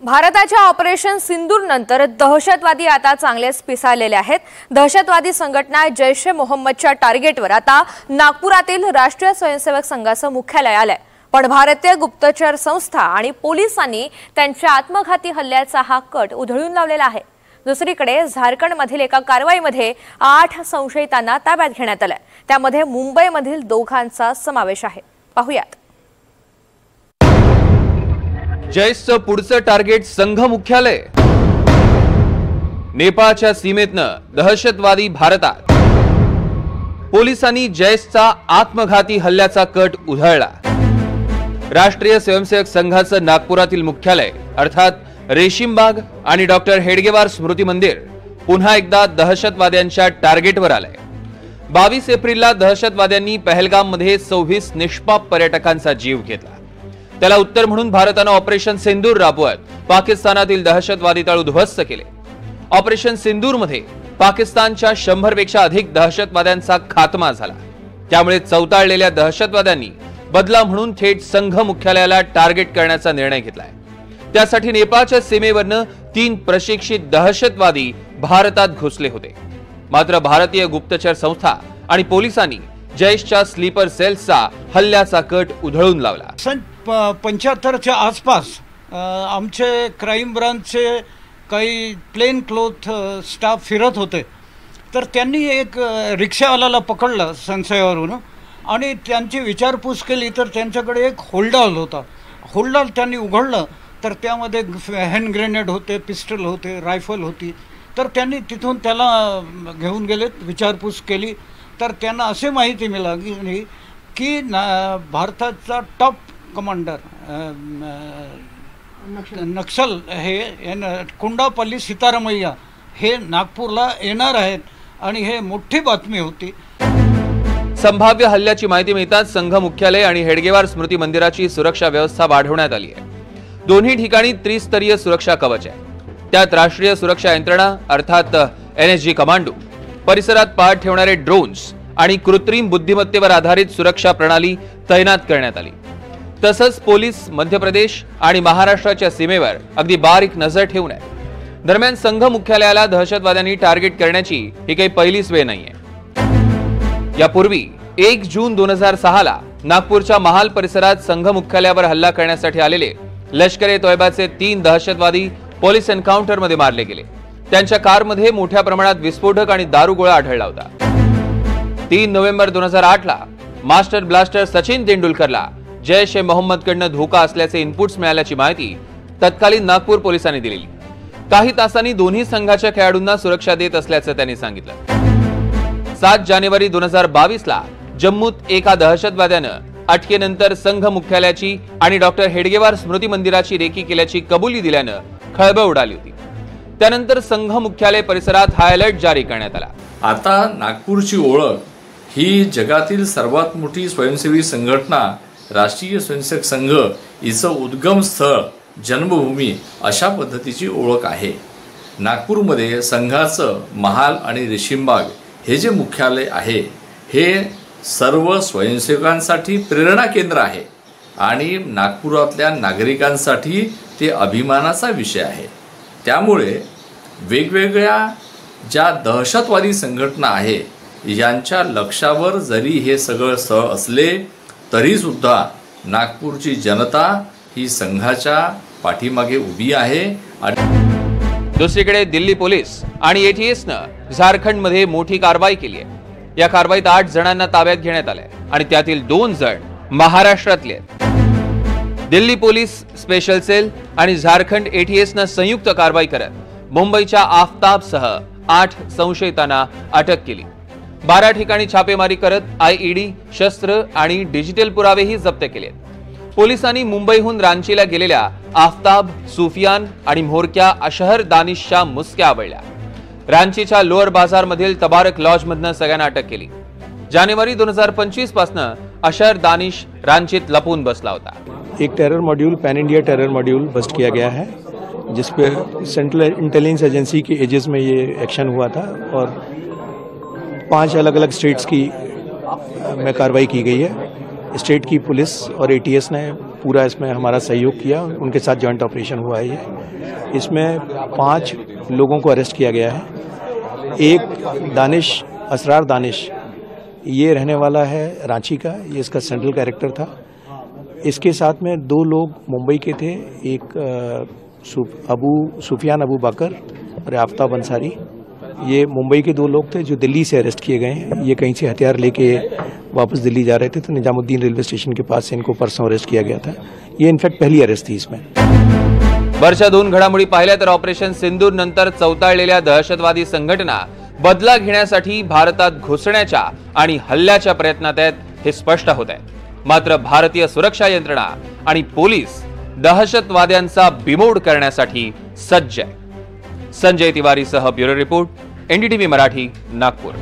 भारताच्या ऑपरेशन सिंदूर नंतर दहशतवादी आता चांगलेच पिसाळलेले आहेत। दहशतवादी संघटना जैश ए मोहम्मदच्या टार्गेटवर आता नागपुरातील राष्ट्रीय स्वयंसेवक संघाचं मुख्यालय आलंय। पण भारतीय गुप्तचर संस्था आणि पोलिसांनी त्यांच्या आत्मघाती हल्ल्याचा हा कट उधळून लावलेला आहे। दुसरीकडे झारखंडमधील एका कारवाईमध्ये 8 संशयितांना ताब्यात घेण्यात आलंय। त्यामध्ये मुंबईमधील दोघांचा समावेश आहे। पाहूयात। जैशचं पुढचं टार्गेट संघ मुख्यालय। नेपाळच्या सीमेतनं दहशतवादी भारतात। पोलिसांनी जैशचा आत्मघाती हल्ल्याचा कट उधळला। राष्ट्रीय स्वयंसेवक संघाचं नागपुरातील मुख्यालय अर्थात रेशीमबाग आणि डॉक्टर हेडगेवार स्मृती मंदिर पुन्हा एकदा दहशतवाद्यांच्या टार्गेटवर आलंय। 22 एप्रिलला दहशतवाद्यांनी पहलगाममध्ये 26 निष्पाप पर्यटकांचा जीव घेतला। त्याला उत्तर म्हणून भारताने ऑपरेशन सिंदूर राबवत पाकिस्तानातील दहशतवादी तळ उद्ध्वस्त केले। ऑपरेशन सिंदूरमध्ये पाकिस्तानच्या 100 पेक्षा अधिक दहशतवाद्यांचा खात्मा झाला। त्यामुळे चौताळलेल्या दहशतवाद्यांनी बदला म्हणून थेट संघ मुख्यालयाला टार्गेट करण्याचा निर्णय घेतलाय। त्यासाठी नेपाळच्या सीमेवरनं 3 प्रशिक्षित दहशतवादी भारतात घुसले होते। मात्र भारतीय गुप्तचर संस्था आणि पोलिसांनी जैशच्या स्लीपर सेल्सचा हल्ल्याचा कट उधळून लावला। 75च्या आसपास आमचे क्राइम ब्रांचचे काही प्लेन क्लोथ स्टाफ फिरत होते, तर त्यांनी एक रिक्षावाल्याला पकडलं संशयावरून आणि त्यांची विचारपूस केली, तर त्यांच्याकडे एक होल्डाल होता। होल्डाल त्यांनी उघडलं तर त्यामध्ये हँड ग्रेनेड होते, पिस्टल होते, रायफल होती। तर त्यांनी तिथून त्याला घेऊन गेले, विचारपूस केली, तर त्यांना असे माहिती मिळाली की भारताचा टॉप कमांडर नक्सल हे कुंडापल्ली सीतारामय्या हे नागपूरला येणार आहेत आणि हे मोठी बातमी होती। संभाव्य हल्ल्याची माहिती मिळताच संघ मुख्यालय आणि हेडगेवार स्मृती मंदिराची सुरक्षा व्यवस्था वाढवण्यात आली आहे। दोन्ही ठिकाणी त्रिस्तरीय सुरक्षा कवच आहे। त्यात राष्ट्रीय सुरक्षा यंत्रणा अर्थात NSG कमांडो, परिसरात पाहत ठेवणारे ड्रोन्स आणि कृत्रिम बुद्धिमत्तेवर आधारित सुरक्षा प्रणाली तैनात करण्यात आली। तसंच पोलीस मध्य प्रदेश आणि महाराष्ट्राच्या सीमेवर अगदी बारीक नजर ठेवून आहे। दरम्यान संघ मुख्यालयाला दहशतवाद्यांनी टार्गेट करण्याची ही काही पहिलीच वेळ नाहीये। यापूर्वी 1 जून 2006 ला नागपूरच्या महाल परिसरात संघ मुख्यालयावर हल्ला करण्यासाठी आलेले लष्कर-ए-तोयबाचे 3 दहशतवादी पोलीस एन्काउंटरमध्ये मारले गेले। त्यांच्या कारमध्ये मोठ्या प्रमाणात विस्फोटक आणि दारूगोळा आढळला होता। 3 नोव्हेंबर 2008 ला मास्टर ब्लास्टर सचिन तेंडुलकरला जैश ए मोहम्मदकडनं धोका असल्याचे इनपुट्स मिळाल्याची माहिती तत्कालीन नागपूर पोलिसांनी दिली। काही तासांनी दोन्ही संघाच्या खेळाडूंना सुरक्षा देत असल्याचं त्यांनी सांगितलं। 7 जानेवारी 2022 ला जम्मूत एका दहशतवाद्यानं अटकेनंतर संघ मुख्यालयाची आणि डॉक्टर हेडगेवार स्मृती मंदिराची रेकी केल्याची कबुली दिल्यानं खळबळ उडाली होती। त्यानंतर संघ मुख्यालय परिसरात हाय अलर्ट जारी करण्यात आला। आता नागपूरची ओळख ही जगातील सर्वात मोठी स्वयंसेवी संघटना राष्ट्रीय स्वयंसेवक संघ हिचं उद्गम स्थळ, जन्मभूमी अशा पद्धतीची ओळख आहे। नागपूरमध्ये संघाचं महाल आणि रेशीमबाग हे जे मुख्यालय आहे हे सर्व स्वयंसेवकांसाठी प्रेरणा केंद्र आहे आणि नागपुरातल्या नागरिकांसाठी ते अभिमानाचा विषय आहे। त्यामुळे वेगवेगळ्या ज्या दहशतवादी संघटना आहे यांच्या लक्षावर जरी हे सगळं स्थळ असले तरी सुद्धा नागपूरची जनता ही संघाच्या पाठीमागे उभी आहे। दुसरीकडे दिल्ली पोलीस आणि ATSनं झारखंडमध्ये मोठी कारवाई केली आहे। या कारवाईत 8 जणांना ताब्यात घेण्यात आलंय आणि त्यातील 2 जण महाराष्ट्रातले आहेत। दिल्ली पोलीस स्पेशल सेल आणि झारखंड ATSनं संयुक्त कारवाई करत मुंबईच्या आफताबसह 8 संशयितांना अटक केली। 12 ठिकाणी छापेमारी करत IED, शस्त्र आणि डिजिटल पुरावेही जप्त केलेत। पोलिसांनी मुंबईहून रांचीला गेलेल्या आफताब, सुफियान आणि म्होरक्या अशहर दानिशच्या मुसक्या आवळल्या। रांचीच्या लोअर बाजारमधील तबारक लॉजमधनं सगळ्यांना अटक केली। जानेवारी 2025 पासून अशहर दानिश रांचीत लपून बसला होता। एक terror module, pan India terror module bust किया गया है, जिसपे सेंट्रल इंटेलिजेंस एजेंसी के एजेस में ये एक्शन हुआ था और 5 अलग अलग स्टेट्स की में कार्रवाई की गई है। स्टेट की पुलिस और ATS ने पूरा इसमें हमारा सहयोग किया, उनके साथ जॉइंट ऑपरेशन हुआ है ये। इसमें 5 लोगों को अरेस्ट किया गया है। एक दानिश, असरार दानिश, ये रहने वाला है रांची का, ये इसका सेंट्रल कैरेक्टर था। इसके साथ में 2 लोग मुंबई के थे, एक सुफियान अबू बकर और आफ्ताब अंसारी। ये मुंबई के 2 लोग थे जो दिल्ली से अरेस्ट किए गए हैं। ये कहीं से हथियार लेके वापस दिल्ली जा रहे थे, तो निजामुद्दीन रेलवे स्टेशन के पास से इनको परसों अरेस्ट किया गया था। ये इनफॅक्ट पहली अरेस्ट थी इसमें। वरच्या 2 घडामोडी पाहिल्या तर ऑपरेशन सिंदूर नंतर चौताळलेल्या दहशतवादी संघटना बदला घेण्यासाठी भारतात घुसण्याच्या आणि हल्ल्याच्या प्रयत्नात आहेत हे स्पष्ट होत आहे। मात्र भारतीय सुरक्षा यंत्रणा आणि पोलीस दहशतवाद्यांचा बिमोड करण्यासाठी सज्ज आहे। संजय तिवारीसह bureau report, NDTV Marathi, Nagpur.